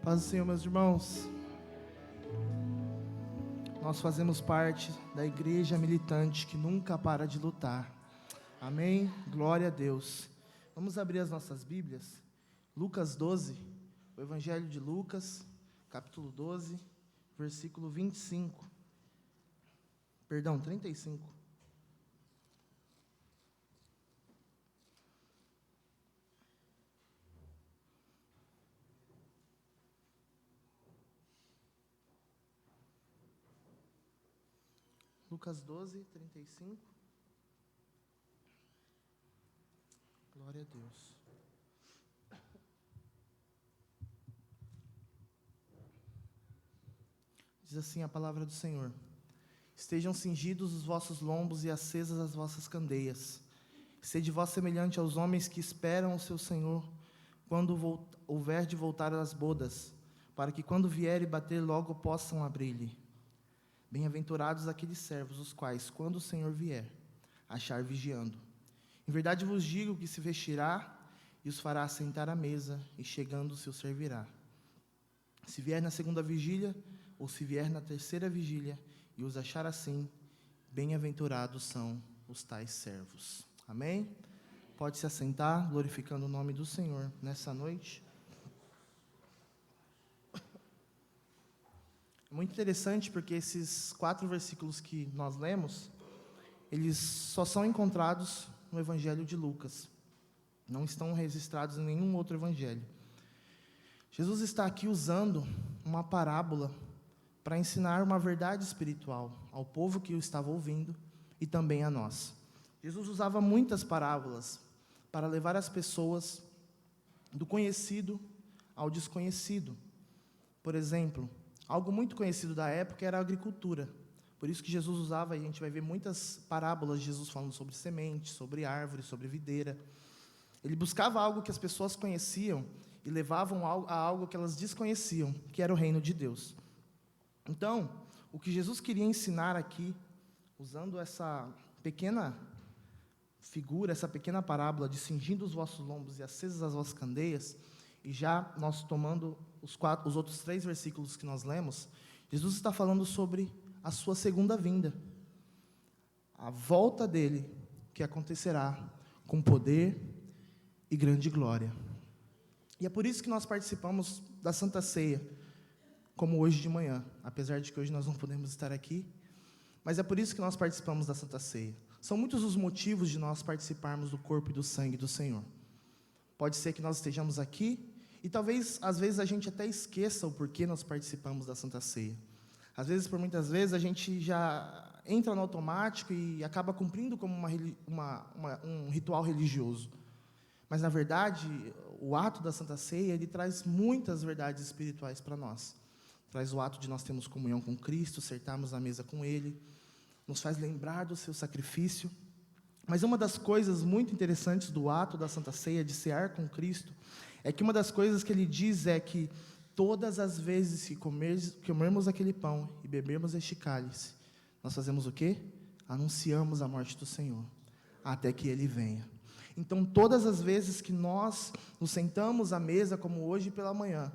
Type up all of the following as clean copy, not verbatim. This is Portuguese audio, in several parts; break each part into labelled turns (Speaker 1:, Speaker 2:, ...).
Speaker 1: Paz do Senhor, meus irmãos. Nós fazemos parte da igreja militante que nunca para de lutar. Amém? Glória a Deus. Vamos abrir as nossas Bíblias. Lucas 12, o Evangelho de Lucas, capítulo 12, versículo 25. Perdão, 35. Lucas 12, 35. Glória a Deus. Diz assim a palavra do Senhor: estejam cingidos os vossos lombos e acesas as vossas candeias. Sede vós semelhante aos homens que esperam o seu Senhor, quando houver de voltar às bodas, para que quando vier e bater logo possam abrir-lhe. Bem-aventurados aqueles servos, os quais, quando o Senhor vier, achar vigiando. Em verdade vos digo que se vestirá e os fará sentar à mesa, e chegando se os servirá. Se vier na segunda vigília, ou se vier na terceira vigília, e os achar assim, bem-aventurados são os tais servos. Amém? Pode se assentar, glorificando o nome do Senhor nessa noite. É muito interessante porque esses 4 versículos que nós lemos, eles só são encontrados no Evangelho de Lucas. Não estão registrados em nenhum outro evangelho. Jesus está aqui usando uma parábola para ensinar uma verdade espiritual ao povo que o estava ouvindo e também a nós. Jesus usava muitas parábolas para levar as pessoas do conhecido ao desconhecido. Por exemplo, algo muito conhecido da época era a agricultura. Por isso que Jesus usava, e a gente vai ver muitas parábolas de Jesus falando sobre semente, sobre árvore, sobre videira. Ele buscava algo que as pessoas conheciam e levavam a algo que elas desconheciam, que era o reino de Deus. Então, o que Jesus queria ensinar aqui, usando essa pequena figura, essa pequena parábola de cingindo os vossos lombos e acesas as vossas candeias, e já nós tomando os outros 3 versículos que nós lemos, Jesus está falando sobre a sua segunda vinda, a volta dele, que acontecerá com poder e grande glória. E é por isso que nós participamos da Santa Ceia, como hoje de manhã, apesar de que hoje nós não podemos estar aqui, mas é por isso que nós participamos da Santa Ceia. São muitos os motivos de nós participarmos do corpo e do sangue do Senhor. Pode ser que nós estejamos aqui, e talvez, às vezes, a gente até esqueça o porquê nós participamos da Santa Ceia. Às vezes, por muitas vezes, a gente já entra no automático e acaba cumprindo como um ritual religioso. Mas, na verdade, o ato da Santa Ceia, ele traz muitas verdades espirituais para nós. Traz o ato de nós termos comunhão com Cristo, sentarmos à mesa com Ele, nos faz lembrar do seu sacrifício. Mas uma das coisas muito interessantes do ato da Santa Ceia, de cear com Cristo, é que uma das coisas que ele diz é que todas as vezes que comermos aquele pão e bebermos este cálice, nós fazemos o quê? Anunciamos a morte do Senhor, até que Ele venha. Então, todas as vezes que nós nos sentamos à mesa, como hoje pela manhã,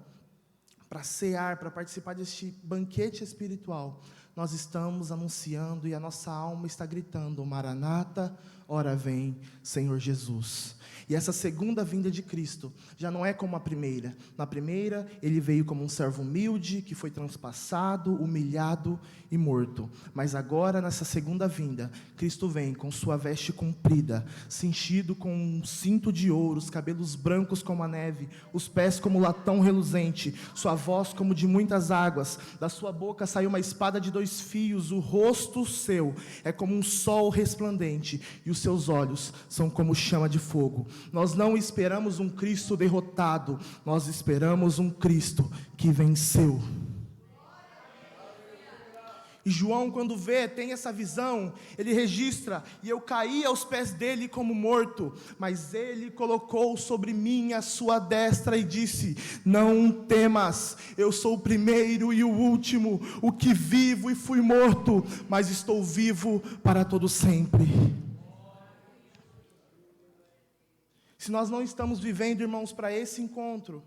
Speaker 1: para cear, para participar deste banquete espiritual, nós estamos anunciando e a nossa alma está gritando: Maranata, ora vem, Senhor Jesus. E essa segunda vinda de Cristo já não é como a primeira. Na primeira, Ele veio como um servo humilde, que foi transpassado, humilhado e morto. Mas agora, nessa segunda vinda, Cristo vem com sua veste comprida, cingido com um cinto de ouro, os cabelos brancos como a neve, os pés como latão reluzente, sua voz como de muitas águas, da sua boca sai uma espada de 2 fios, o rosto seu é como um sol resplandente, e os seus olhos são como chama de fogo. Nós não esperamos um Cristo derrotado, nós esperamos um Cristo que venceu. E João, quando tem essa visão, ele registra: e eu caí aos pés dele como morto, mas ele colocou sobre mim a sua destra e disse: não temas, eu sou o primeiro e o último, o que vivo e fui morto, mas estou vivo para todo sempre. Se nós não estamos vivendo, irmãos, para esse encontro,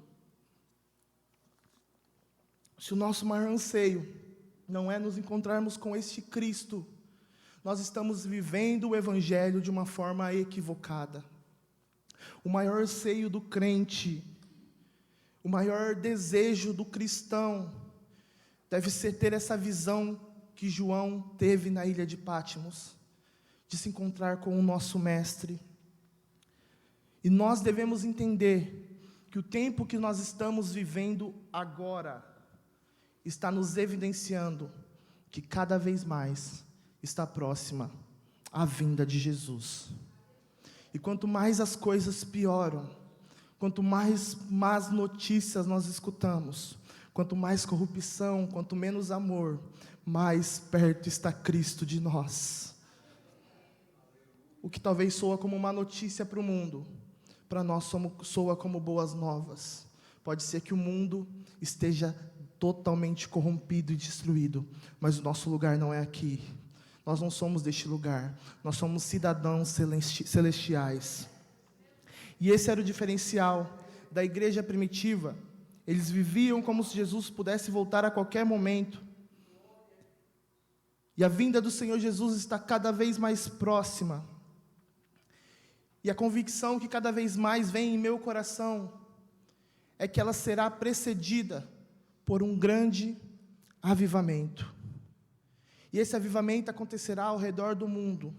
Speaker 1: Se o nosso maior anseio não é nos encontrarmos com este Cristo, nós estamos vivendo o Evangelho de uma forma equivocada. O maior anseio do crente, o maior desejo do cristão, deve ser ter essa visão que João teve na ilha de Patmos, de se encontrar com o nosso Mestre. E nós devemos entender que o tempo que nós estamos vivendo agora está nos evidenciando que cada vez mais está próxima a vinda de Jesus. E quanto mais as coisas pioram, quanto mais más notícias nós escutamos, quanto mais corrupção, quanto menos amor, mais perto está Cristo de nós. O que talvez soa como uma notícia para o mundo, para nós soa como boas novas. Pode ser que o mundo esteja totalmente corrompido e destruído, mas o nosso lugar não é aqui. Nós não somos deste lugar, nós somos cidadãos celestiais. E esse era o diferencial da igreja primitiva. Eles viviam como se Jesus pudesse voltar a qualquer momento. E a vinda do Senhor Jesus está cada vez mais próxima. E a convicção que cada vez mais vem em meu coração é que ela será precedida por um grande avivamento. E esse avivamento acontecerá ao redor do mundo,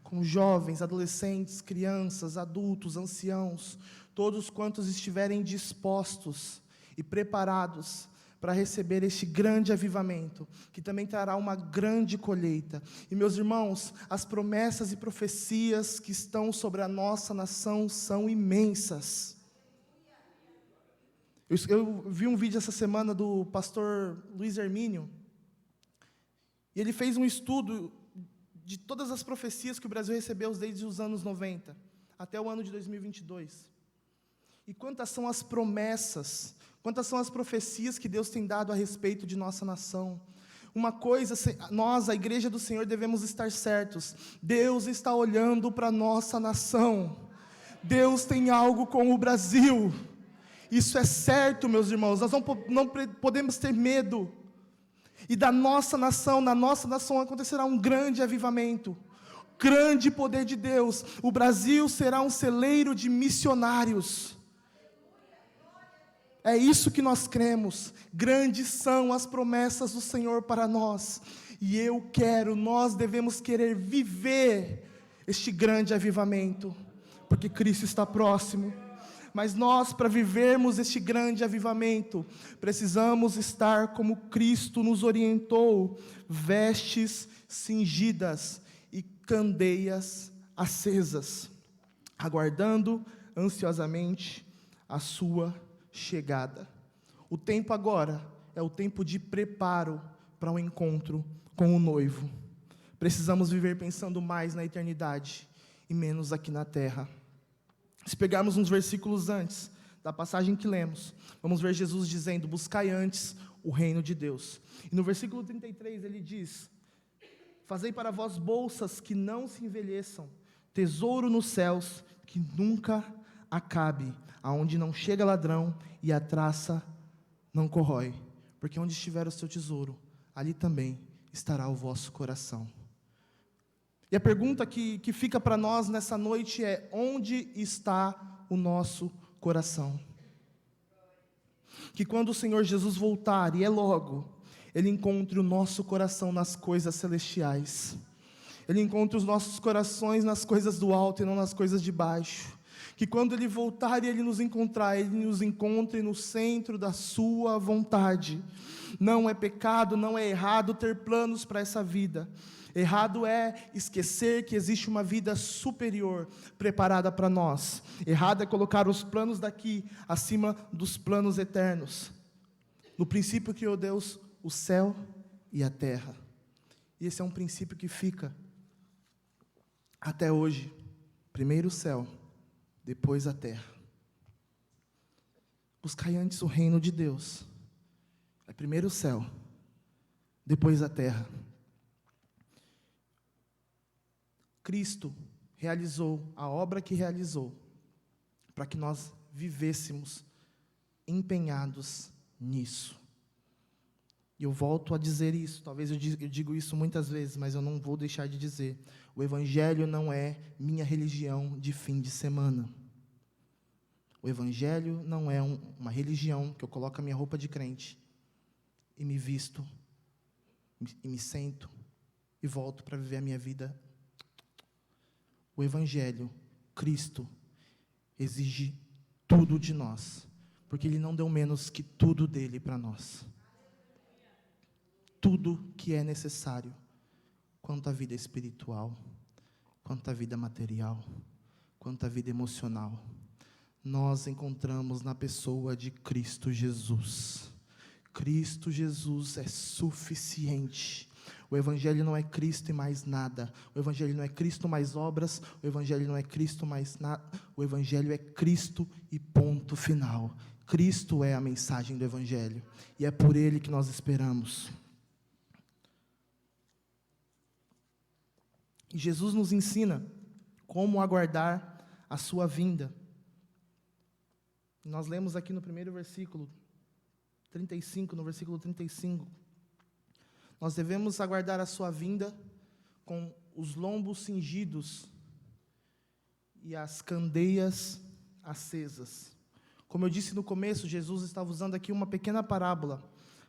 Speaker 1: com jovens, adolescentes, crianças, adultos, anciãos, todos quantos estiverem dispostos e preparados para receber este grande avivamento, que também trará uma grande colheita. E, meus irmãos, as promessas e profecias que estão sobre a nossa nação são imensas. Eu vi um vídeo essa semana do pastor Luiz Hermínio, e ele fez um estudo de todas as profecias que o Brasil recebeu desde os anos 90, até o ano de 2022. E quantas são as promessas, quantas são as profecias que Deus tem dado a respeito de nossa nação. Uma coisa, nós, a igreja do Senhor, devemos estar certos: Deus está olhando para a nossa nação. Deus tem algo com o Brasil. Isso é certo, meus irmãos. Nós não podemos ter medo. E da nossa nação, na nossa nação acontecerá um grande avivamento, grande poder de Deus. O Brasil será um celeiro de missionários. É isso que nós cremos. Grandes são as promessas do Senhor para nós. E nós devemos querer viver este grande avivamento, porque Cristo está próximo. Mas nós, para vivermos este grande avivamento, precisamos estar como Cristo nos orientou: vestes cingidas e candeias acesas, aguardando ansiosamente a sua chegada. O tempo agora é o tempo de preparo para o encontro com o noivo. Precisamos viver pensando mais na eternidade e menos aqui na terra. Se pegarmos uns versículos antes da passagem que lemos, vamos ver Jesus dizendo: buscai antes o reino de Deus. E no versículo 33 ele diz: fazei para vós bolsas que não se envelheçam, tesouro nos céus que nunca acabe, aonde não chega ladrão e a traça não corrói, porque onde estiver o seu tesouro, ali também estará o vosso coração. E a pergunta que fica para nós nessa noite é: onde está o nosso coração? Que quando o Senhor Jesus voltar, e é logo, Ele encontre o nosso coração nas coisas celestiais. Ele encontre os nossos corações nas coisas do alto e não nas coisas de baixo. Que quando Ele voltar e Ele nos encontrar, Ele nos encontre no centro da sua vontade. Não é pecado, não é errado ter planos para essa vida. Errado é esquecer que existe uma vida superior preparada para nós. Errado é colocar os planos daqui acima dos planos eternos. No princípio criou Deus o céu e a terra. E esse é um princípio que fica até hoje. Primeiro o céu, depois a terra. Buscai antes o reino de Deus. É primeiro o céu, depois a terra. Cristo realizou a obra que realizou para que nós vivêssemos empenhados nisso. E eu volto a dizer isso, talvez eu digo isso muitas vezes, mas eu não vou deixar de dizer. O Evangelho não é minha religião de fim de semana. O Evangelho não é uma religião que eu coloco a minha roupa de crente e me visto, e me sento e volto para viver a minha vida. O Evangelho, Cristo, exige tudo de nós, porque Ele não deu menos que tudo dele para nós. Tudo que é necessário, quanto à vida espiritual, quanto à vida material, quanto à vida emocional, nós encontramos na pessoa de Cristo Jesus. Cristo Jesus é suficiente. O Evangelho não é Cristo e mais nada. O Evangelho não é Cristo mais obras. O Evangelho não é Cristo mais nada. O Evangelho é Cristo e ponto final. Cristo é a mensagem do Evangelho. E é por Ele que nós esperamos. E Jesus nos ensina como aguardar a sua vinda. Nós lemos aqui no primeiro versículo, 35, no versículo 35. Nós devemos aguardar a sua vinda com os lombos cingidos e as candeias acesas. Como eu disse no começo, Jesus estava usando aqui uma pequena parábola,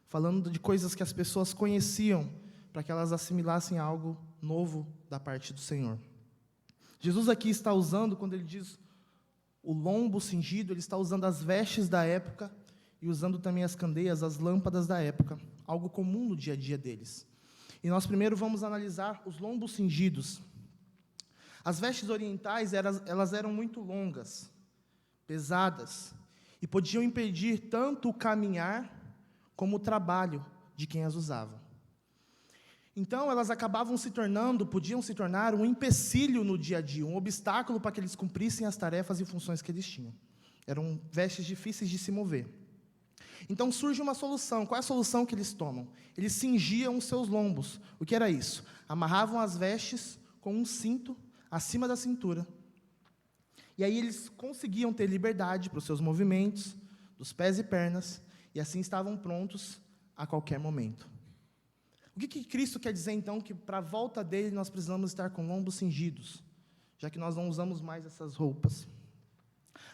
Speaker 1: falando de coisas que as pessoas conheciam, para que elas assimilassem algo novo da parte do Senhor. Jesus aqui está usando, quando ele diz o lombo cingido, ele está usando as vestes da época e usando também as candeias, as lâmpadas da época, algo comum no dia a dia deles. E nós primeiro vamos analisar os lombos cingidos. As vestes orientais, elas eram muito longas, pesadas, e podiam impedir tanto o caminhar como o trabalho de quem as usava. Então, elas podiam se tornar um empecilho no dia a dia, um obstáculo para que eles cumprissem as tarefas e funções que eles tinham. Eram vestes difíceis de se mover. Então, surge uma solução. Qual é a solução que eles tomam? Eles cingiam os seus lombos. O que era isso? Amarravam as vestes com um cinto acima da cintura. E aí eles conseguiam ter liberdade para os seus movimentos, dos pés e pernas, e assim estavam prontos a qualquer momento. O que Cristo quer dizer, então, que para a volta dele nós precisamos estar com lombos cingidos, já que nós não usamos mais essas roupas?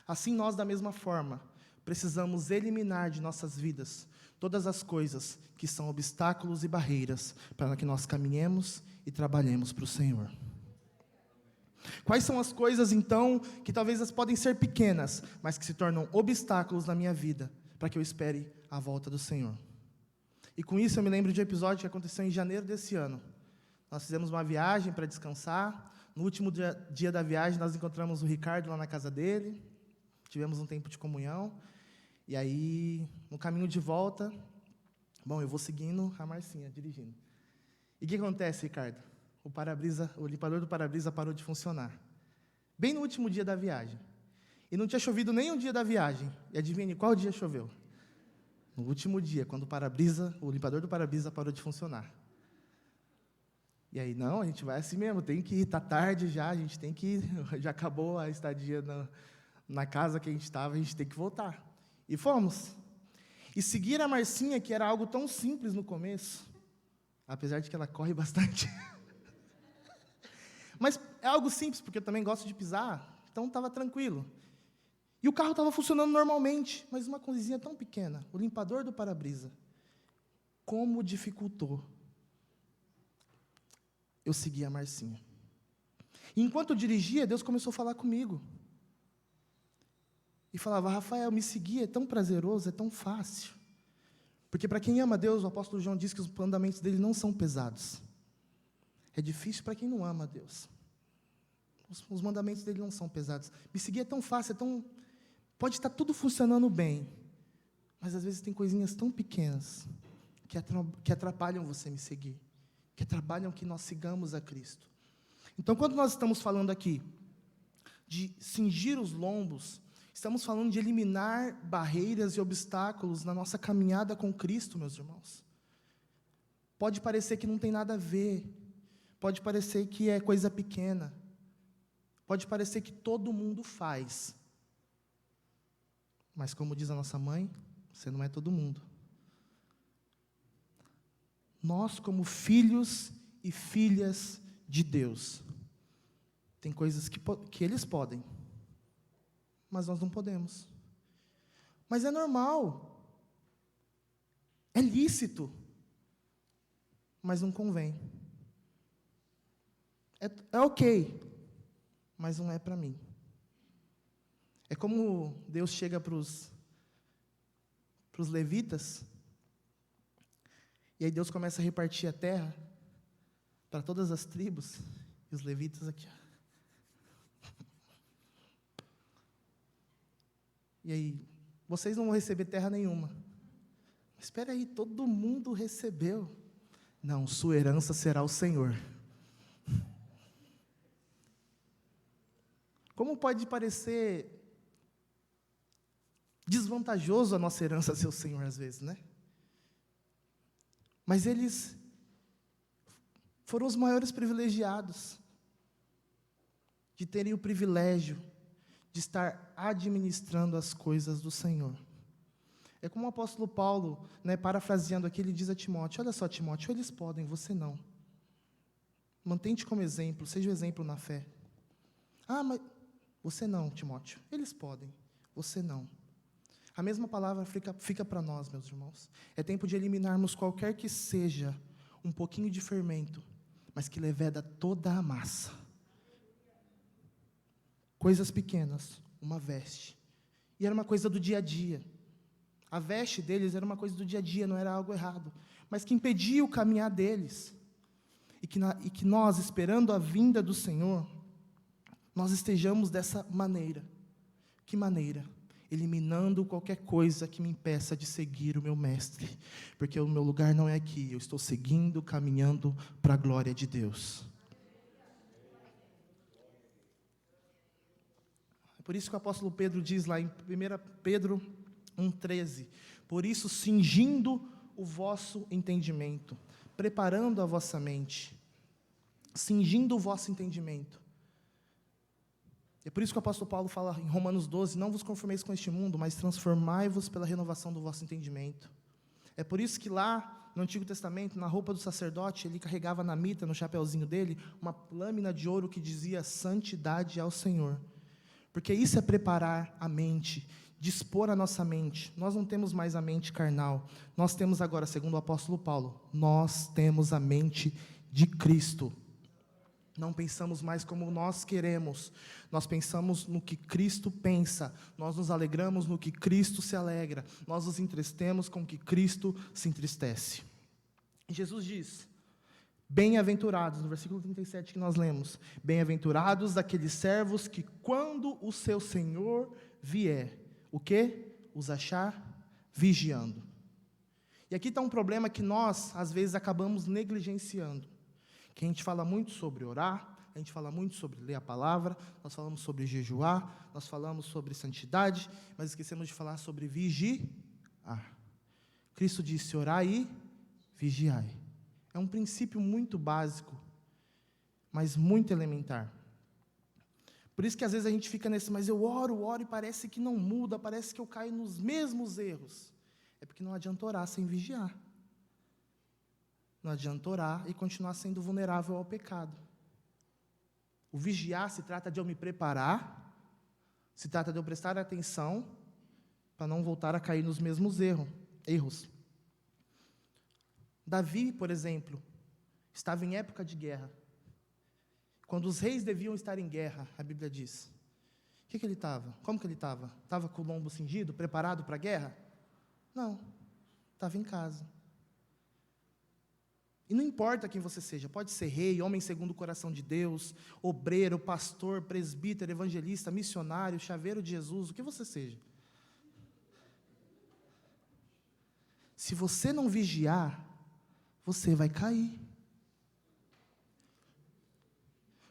Speaker 1: Assim, nós, da mesma forma, precisamos eliminar de nossas vidas todas as coisas que são obstáculos e barreiras para que nós caminhemos e trabalhemos para o Senhor. Quais são as coisas, então, que talvez elas podem ser pequenas, mas que se tornam obstáculos na minha vida, para que eu espere a volta do Senhor? E com isso eu me lembro de um episódio que aconteceu em janeiro desse ano. Nós fizemos uma viagem para descansar. No último dia da viagem, nós encontramos o Ricardo lá na casa dele. Tivemos um tempo de comunhão. E aí, no caminho de volta, eu vou seguindo a Marcinha, dirigindo. E o que acontece, Ricardo? O limpador do para-brisa parou de funcionar. Bem no último dia da viagem. E não tinha chovido nem um dia da viagem. E adivinhe qual dia choveu? No último dia, quando o limpador do para-brisa parou de funcionar. E aí, a gente vai assim mesmo, tem que ir, está tarde já, a gente tem que ir, já acabou a estadia na casa que a gente estava, a gente tem que voltar. E fomos. E seguir a Marcinha, que era algo tão simples no começo, apesar de que ela corre bastante. Mas é algo simples, porque eu também gosto de pisar, então estava tranquilo. E o carro estava funcionando normalmente, mas uma coisinha tão pequena, o limpador do para-brisa, como dificultou. Eu segui a Marcinha. E enquanto eu dirigia, Deus começou a falar comigo. E falava, Rafael, me seguir é tão prazeroso, é tão fácil. Porque para quem ama Deus, o apóstolo João diz que os mandamentos dele não são pesados. É difícil para quem não ama Deus. Os mandamentos dele não são pesados. Me seguir é tão fácil, pode estar tudo funcionando bem, mas às vezes tem coisinhas tão pequenas que atrapalham você me seguir, que atrapalham que nós sigamos a Cristo. Então, quando nós estamos falando aqui de cingir os lombos, estamos falando de eliminar barreiras e obstáculos na nossa caminhada com Cristo, meus irmãos. Pode parecer que não tem nada a ver, pode parecer que é coisa pequena, pode parecer que todo mundo faz. Mas como diz a nossa mãe, você não é todo mundo. Nós, como filhos e filhas de Deus, tem coisas que eles podem, mas nós não podemos. Mas é normal, é lícito, mas não convém. É ok, mas não é para mim. É como Deus chega para os levitas, e aí Deus começa a repartir a terra para todas as tribos, e os levitas aqui, ó. E aí, vocês não vão receber terra nenhuma. Mas espera aí, todo mundo recebeu. Não, sua herança será o Senhor. Como pode parecer desvantajoso a nossa herança ser o Senhor às vezes, né? Mas eles foram os maiores privilegiados de terem o privilégio de estar administrando as coisas do Senhor. É como o apóstolo Paulo, parafraseando aqui, ele diz a Timóteo: olha só, Timóteo, eles podem, você não. Mantente como exemplo, seja o exemplo na fé. Ah, mas você não, Timóteo. Eles podem, você não. A mesma palavra fica para nós, meus irmãos. É tempo de eliminarmos qualquer que seja um pouquinho de fermento, mas que leveda toda a massa. Coisas pequenas, uma veste. E era uma coisa do dia a dia. A veste deles era uma coisa do dia a dia, não era algo errado, mas que impedia o caminhar deles. E que nós, esperando a vinda do Senhor, nós estejamos dessa maneira. Que maneira? Eliminando qualquer coisa que me impeça de seguir o meu mestre. Porque o meu lugar não é aqui, eu estou seguindo, caminhando para a glória de Deus. É por isso que o apóstolo Pedro diz lá em 1 Pedro 1,13: por isso, cingindo o vosso entendimento, preparando a vossa mente, cingindo o vosso entendimento. É por isso que o apóstolo Paulo fala em Romanos 12: não vos conformeis com este mundo, mas transformai-vos pela renovação do vosso entendimento. É por isso que lá no Antigo Testamento, na roupa do sacerdote, ele carregava na mitra, no chapeuzinho dele, uma lâmina de ouro que dizia santidade ao Senhor. Porque isso é preparar a mente, dispor a nossa mente. Nós não temos mais a mente carnal. Nós temos agora, segundo o apóstolo Paulo, nós temos a mente de Cristo. Não pensamos mais como nós queremos. Nós pensamos no que Cristo pensa. Nós nos alegramos no que Cristo se alegra. Nós nos entristecemos com o que Cristo se entristece. E Jesus diz: bem-aventurados, no versículo 37 que nós lemos, bem-aventurados aqueles servos que, quando o seu Senhor vier, o quê? Os achar vigiando. E aqui está um problema que nós, às vezes, acabamos negligenciando. Que a gente fala muito sobre orar, a gente fala muito sobre ler a palavra, nós falamos sobre jejuar, nós falamos sobre santidade, mas esquecemos de falar sobre vigiar. Cristo disse: orai e vigiai. É um princípio muito básico, mas muito elementar. Por isso que às vezes a gente fica mas eu oro e parece que não muda, parece que eu caio nos mesmos erros. É porque não adianta orar sem vigiar. Não adianta orar e continuar sendo vulnerável ao pecado. O vigiar se trata de eu me preparar, se trata de eu prestar atenção, para não voltar a cair nos mesmos erros. Davi, por exemplo, estava em época de guerra. Quando os reis deviam estar em guerra, a Bíblia diz. O que ele estava? Como que ele estava? Estava com o lombo cingido, preparado para a guerra? Não, estava em casa. E não importa quem você seja, pode ser rei, homem segundo o coração de Deus, obreiro, pastor, presbítero, evangelista, missionário, chaveiro de Jesus, o que você seja. Se você não vigiar, você vai cair.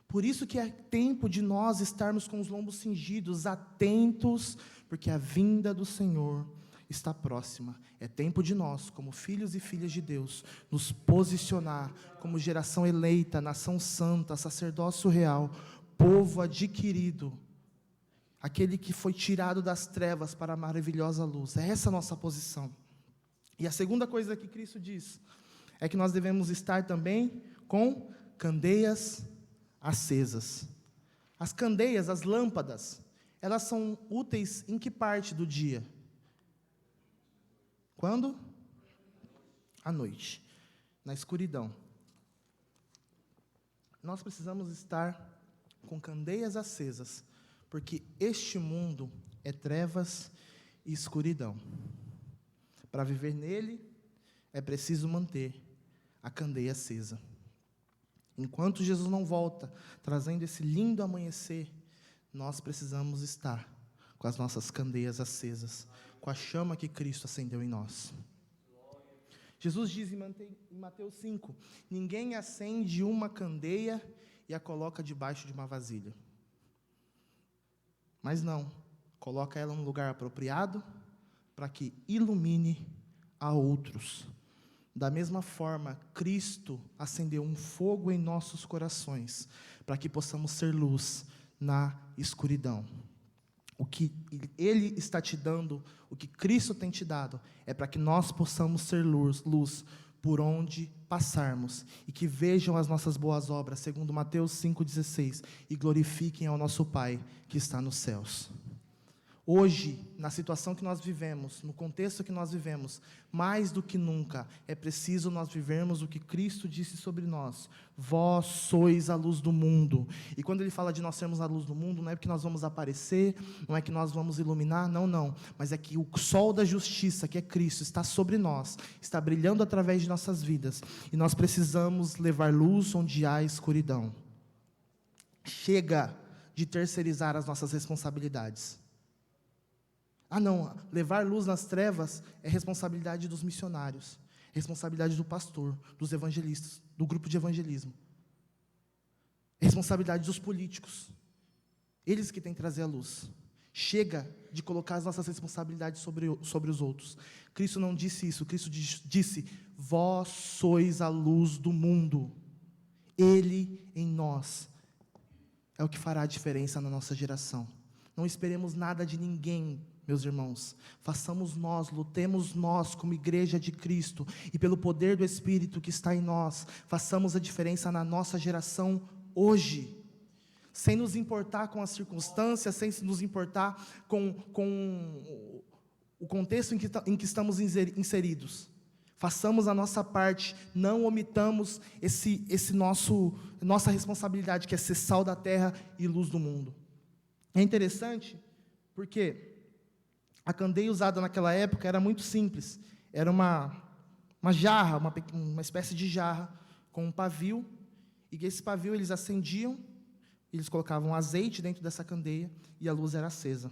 Speaker 1: Por isso que é tempo de nós estarmos com os lombos cingidos, atentos, porque a vinda do Senhor está próxima. É tempo de nós, como filhos e filhas de Deus, nos posicionar como geração eleita, nação santa, sacerdócio real, povo adquirido, aquele que foi tirado das trevas para a maravilhosa luz. É essa a nossa posição. E a segunda coisa que Cristo diz é que nós devemos estar também com candeias acesas. As candeias, as lâmpadas, elas são úteis em que parte do dia? Quando? À noite, na escuridão. Nós precisamos estar com candeias acesas, porque este mundo é trevas e escuridão. Para viver nele, é preciso manter a candeia acesa. Enquanto Jesus não volta, trazendo esse lindo amanhecer, nós precisamos estar com as nossas candeias acesas, com a chama que Cristo acendeu em nós. Jesus diz em Mateus 5, ninguém acende uma candeia e a coloca debaixo de uma vasilha. Mas não, coloca ela num lugar apropriado para que ilumine a outros. Da mesma forma, Cristo acendeu um fogo em nossos corações, para que possamos ser luz na escuridão. O que Ele está te dando, o que Cristo tem te dado, é para que nós possamos ser luz por onde passarmos, e que vejam as nossas boas obras, segundo Mateus 5,16, e glorifiquem ao nosso Pai que está nos céus. Hoje, na situação que nós vivemos, no contexto que nós vivemos, mais do que nunca, é preciso nós vivermos o que Cristo disse sobre nós. Vós sois a luz do mundo. E quando Ele fala de nós sermos a luz do mundo, não é porque nós vamos aparecer, não é que nós vamos iluminar, não. Mas é que o sol da justiça, que é Cristo, está sobre nós, está brilhando através de nossas vidas. E nós precisamos levar luz onde há escuridão. Chega de terceirizar as nossas responsabilidades. Não, levar luz nas trevas é responsabilidade dos missionários, responsabilidade do pastor, dos evangelistas, do grupo de evangelismo, responsabilidade dos políticos, eles que têm que trazer a luz. Chega de colocar as nossas responsabilidades sobre os outros. Cristo não disse isso, Cristo disse, vós sois a luz do mundo, Ele em nós é o que fará a diferença na nossa geração. Não esperemos nada de ninguém, meus irmãos, façamos nós, lutemos nós como igreja de Cristo, e pelo poder do Espírito que está em nós, façamos a diferença na nossa geração hoje, sem nos importar com as circunstâncias, sem nos importar com o contexto em que estamos inseridos. Façamos a nossa parte, não omitamos nossa responsabilidade, que é ser sal da terra e luz do mundo. É interessante, porque a candeia usada naquela época era muito simples. Era uma jarra, uma espécie de jarra, com um pavio, e esse pavio eles acendiam, eles colocavam azeite dentro dessa candeia, e a luz era acesa.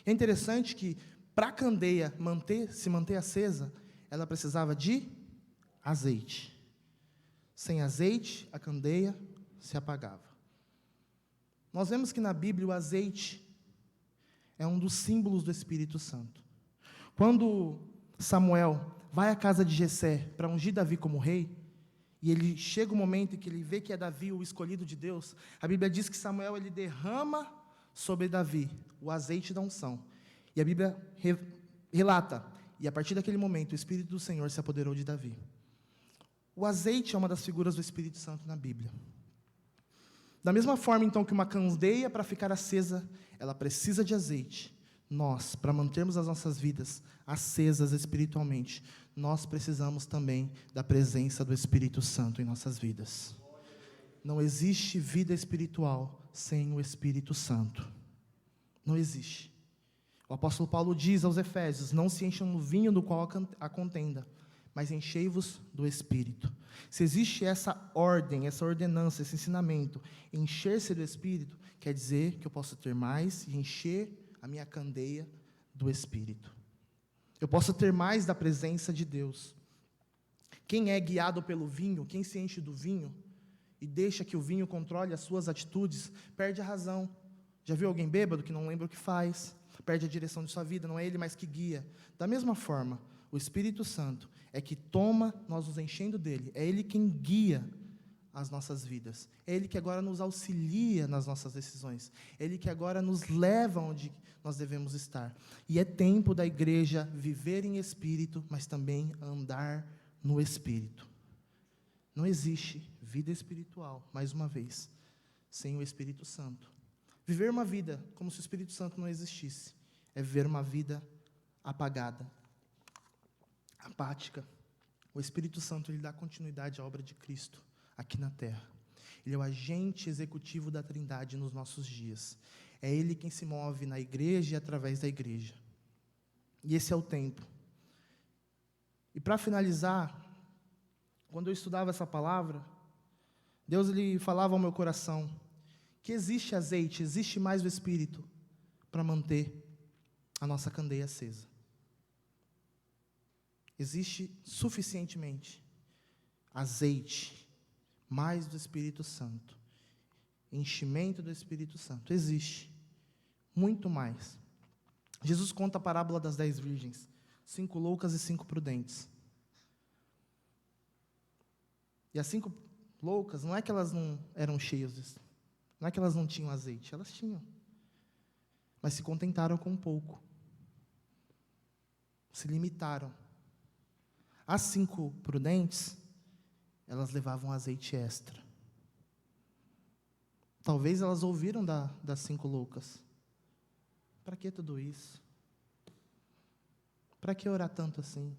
Speaker 1: É interessante que, para a candeia se manter acesa, ela precisava de azeite. Sem azeite, a candeia se apagava. Nós vemos que na Bíblia o azeite é um dos símbolos do Espírito Santo. Quando Samuel vai à casa de Jessé para ungir Davi como rei, e ele chega o momento em que ele vê que é Davi o escolhido de Deus, a Bíblia diz que Samuel ele derrama sobre Davi o azeite da unção. E a Bíblia relata, e a partir daquele momento o Espírito do Senhor se apoderou de Davi. O azeite é uma das figuras do Espírito Santo na Bíblia. Da mesma forma, então, que uma candeia para ficar acesa, ela precisa de azeite. Nós, para mantermos as nossas vidas acesas espiritualmente, nós precisamos também da presença do Espírito Santo em nossas vidas. Não existe vida espiritual sem o Espírito Santo. Não existe. O apóstolo Paulo diz aos Efésios, não se encham no vinho do qual há contenda, mas enchei-vos do Espírito. Se existe essa ordem, essa ordenança, esse ensinamento, encher-se do Espírito, quer dizer que eu posso ter mais e encher a minha candeia do Espírito. Eu posso ter mais da presença de Deus. Quem é guiado pelo vinho, quem se enche do vinho, e deixa que o vinho controle as suas atitudes, perde a razão. Já viu alguém bêbado que não lembra o que faz? Perde a direção de sua vida, não é ele mais que guia. Da mesma forma, o Espírito Santo é que toma nós nos enchendo dele, é ele quem guia as nossas vidas, é ele que agora nos auxilia nas nossas decisões, é ele que agora nos leva onde nós devemos estar. E é tempo da igreja viver em espírito, mas também andar no Espírito. Não existe vida espiritual, mais uma vez, sem o Espírito Santo. Viver uma vida como se o Espírito Santo não existisse é viver uma vida apagada, apática. O Espírito Santo, ele dá continuidade à obra de Cristo aqui na terra. Ele é o agente executivo da Trindade nos nossos dias. É Ele quem se move na igreja e através da igreja. E esse é o tempo. E para finalizar, quando eu estudava essa palavra, Deus ele falava ao meu coração que existe azeite, existe mais o Espírito para manter a nossa candeia acesa. Existe suficientemente azeite, mais do Espírito Santo, enchimento do Espírito Santo. Existe muito mais. Jesus conta a parábola das 10 virgens, 5 loucas e 5 prudentes. E as 5 loucas, não é que elas não eram cheias, não é que elas não tinham azeite, elas tinham. Mas se contentaram com pouco. Se limitaram. As 5 prudentes, elas levavam azeite extra. Talvez elas ouviram das 5 loucas. Para que tudo isso? Para que orar tanto assim?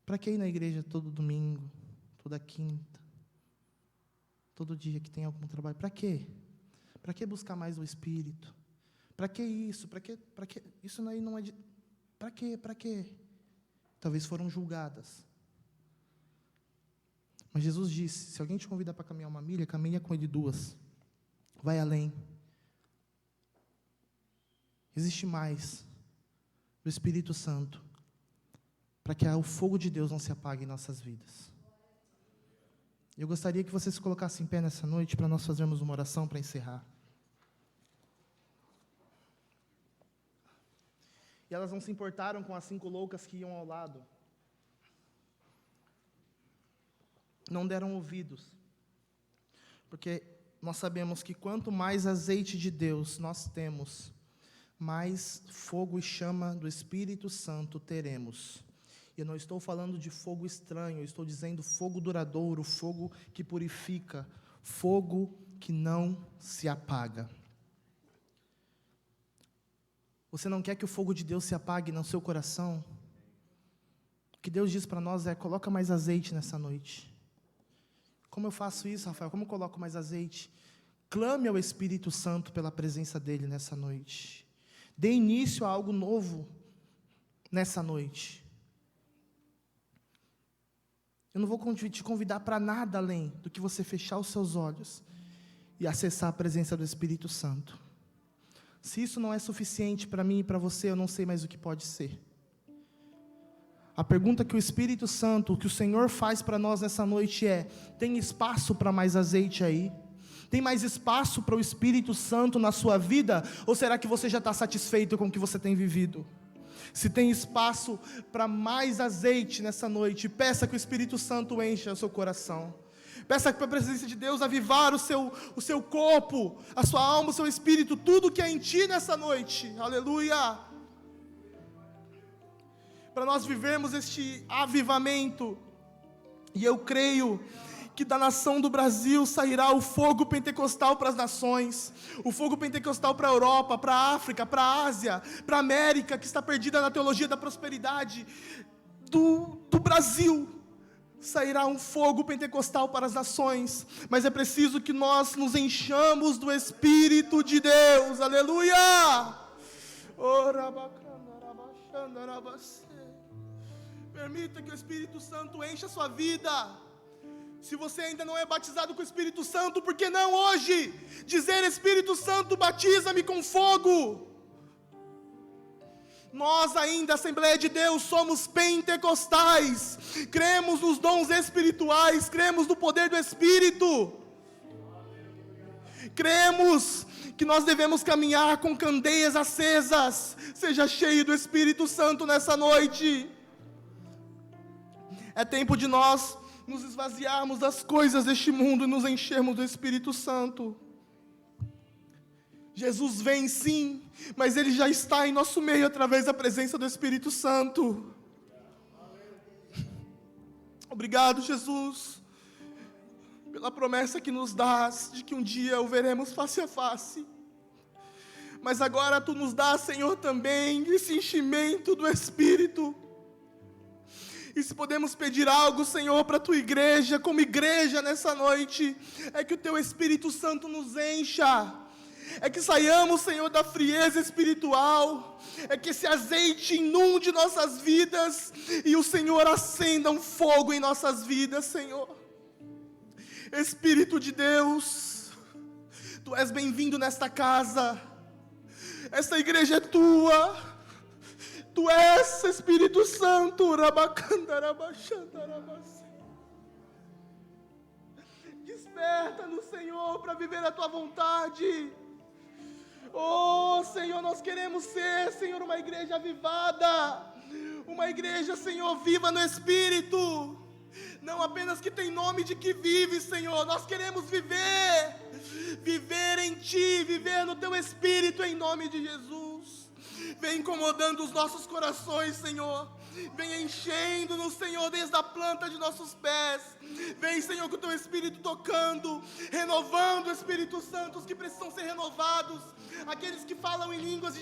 Speaker 1: Para que ir na igreja todo domingo, toda quinta, todo dia que tem algum trabalho? Para quê? Para que buscar mais o Espírito? Para que isso? Para que isso aí não é de... Para quê? Talvez foram julgadas. Mas Jesus disse, se alguém te convidar para caminhar uma milha, caminha com ele 2. Vai além. Existe mais do Espírito Santo para que o fogo de Deus não se apague em nossas vidas. Eu gostaria que você se colocasse em pé nessa noite para nós fazermos uma oração para encerrar. E elas não se importaram com as 5 loucas que iam ao lado. Não deram ouvidos. Porque nós sabemos que quanto mais azeite de Deus nós temos, mais fogo e chama do Espírito Santo teremos. Eu não estou falando de fogo estranho, eu estou dizendo fogo duradouro, fogo que purifica, fogo que não se apaga. Você não quer que o fogo de Deus se apague no seu coração? O que Deus diz para nós é, coloca mais azeite nessa noite. Como eu faço isso, Rafael? Como eu coloco mais azeite? Clame ao Espírito Santo pela presença dEle nessa noite. Dê início a algo novo nessa noite. Eu não vou te convidar para nada além do que você fechar os seus olhos e acessar a presença do Espírito Santo. Se isso não é suficiente para mim e para você, eu não sei mais o que pode ser. A pergunta que o Espírito Santo, que o Senhor faz para nós nessa noite é: tem espaço para mais azeite aí? Tem mais espaço para o Espírito Santo na sua vida? Ou será que você já está satisfeito com o que você tem vivido? Se tem espaço para mais azeite nessa noite, peça que o Espírito Santo encha o seu coração. Peça para a presença de Deus avivar o seu corpo, a sua alma, o seu espírito, tudo que é em ti nessa noite. Aleluia! Para nós vivermos este avivamento. E eu creio que da nação do Brasil sairá o fogo pentecostal para as nações, o fogo pentecostal para a Europa, para a África, para a Ásia, para a América, que está perdida na teologia da prosperidade. Do Brasil sairá um fogo pentecostal para as nações, mas é preciso que nós nos enchamos do Espírito de Deus. Aleluia! Permita que o Espírito Santo encha a sua vida. Se você ainda não é batizado com o Espírito Santo, por que não hoje dizer: Espírito Santo, batiza-me com fogo? Nós ainda, Assembleia de Deus, somos pentecostais, cremos nos dons espirituais, cremos no poder do Espírito, cremos que nós devemos caminhar com candeias acesas. Seja cheio do Espírito Santo nessa noite. É tempo de nós nos esvaziarmos das coisas deste mundo e nos enchermos do Espírito Santo. Jesus vem sim, mas Ele já está em nosso meio através da presença do Espírito Santo. Obrigado, Jesus, pela promessa que nos dás de que um dia o veremos face a face. Mas agora Tu nos dás, Senhor, também esse enchimento do Espírito. E se podemos pedir algo, Senhor, para a Tua igreja, como igreja nessa noite, é que o Teu Espírito Santo nos encha. É que saiamos, Senhor, da frieza espiritual. É que esse azeite inunde nossas vidas e o Senhor acenda um fogo em nossas vidas, Senhor. Espírito de Deus, Tu és bem-vindo nesta casa. Esta igreja é Tua. Tu és, Espírito Santo. Desperta-nos, Senhor, para viver a Tua vontade. Oh, Senhor, nós queremos ser, Senhor, uma igreja avivada, uma igreja, Senhor, viva no Espírito, não apenas que tem nome de que vive, Senhor, nós queremos viver em Ti, viver no Teu Espírito, em nome de Jesus. Vem incomodando os nossos corações, Senhor. Vem enchendo-nos, Senhor, desde a planta de nossos pés. Vem, Senhor, com o Teu Espírito tocando, renovando, Espírito Santo, os que precisam ser renovados. Aqueles que falam em línguas e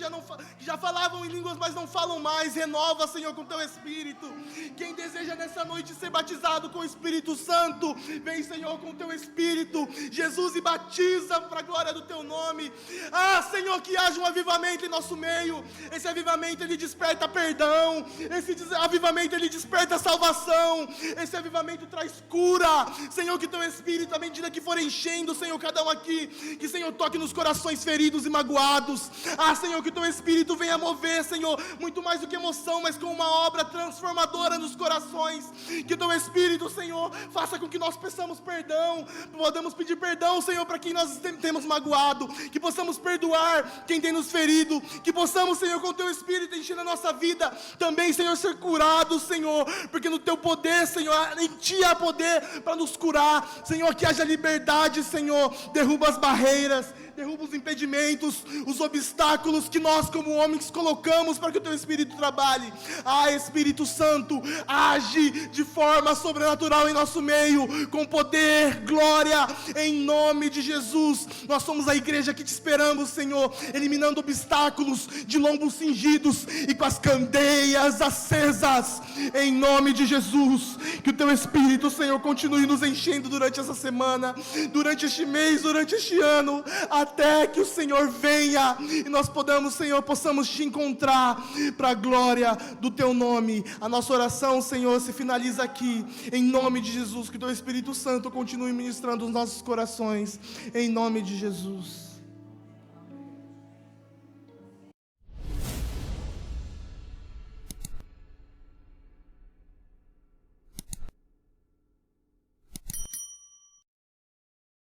Speaker 1: que já falavam em línguas, mas não falam mais. Renova, Senhor, com o Teu Espírito. Quem deseja nessa noite ser batizado com o Espírito Santo, vem, Senhor, com o Teu Espírito. Jesus, e batiza para a glória do Teu nome. Ah, Senhor, que haja um avivamento em nosso meio. Esse avivamento, ele desperta perdão. Esse avivamento, ele desperta salvação. Esse avivamento traz cura. Senhor, que Teu Espírito, à medida que for enchendo, Senhor, cada um aqui, que, Senhor, toque nos corações feridos e magoados. Ah, Senhor, que o Teu Espírito venha mover, Senhor, muito mais do que emoção, mas com uma obra transformadora nos corações. Que o Teu Espírito, Senhor, faça com que nós peçamos perdão, podamos pedir perdão, Senhor, para quem nós temos magoado, que possamos perdoar quem tem nos ferido, que possamos, Senhor, com o Teu Espírito enchendo a nossa vida, também, Senhor, ser curados, Senhor, porque no Teu poder, Senhor, em Ti há poder para nos curar, Senhor, que haja liberdade, Senhor, derruba as barreiras, derruba os impedimentos, os obstáculos que nós como homens colocamos para que o Teu Espírito trabalhe. Ah, Espírito Santo, age de forma sobrenatural em nosso meio, com poder, glória, em nome de Jesus. Nós somos a igreja que Te esperamos, Senhor, eliminando obstáculos de lombos cingidos e com as candeias acesas, em nome de Jesus. Que o Teu Espírito, Senhor, continue nos enchendo durante essa semana, durante este mês, durante este ano, até que o Senhor venha e nós possamos Te encontrar para a glória do Teu nome. A nossa oração, Senhor, se finaliza aqui, em nome de Jesus. Que o Teu Espírito Santo continue ministrando os nossos corações, em nome de Jesus.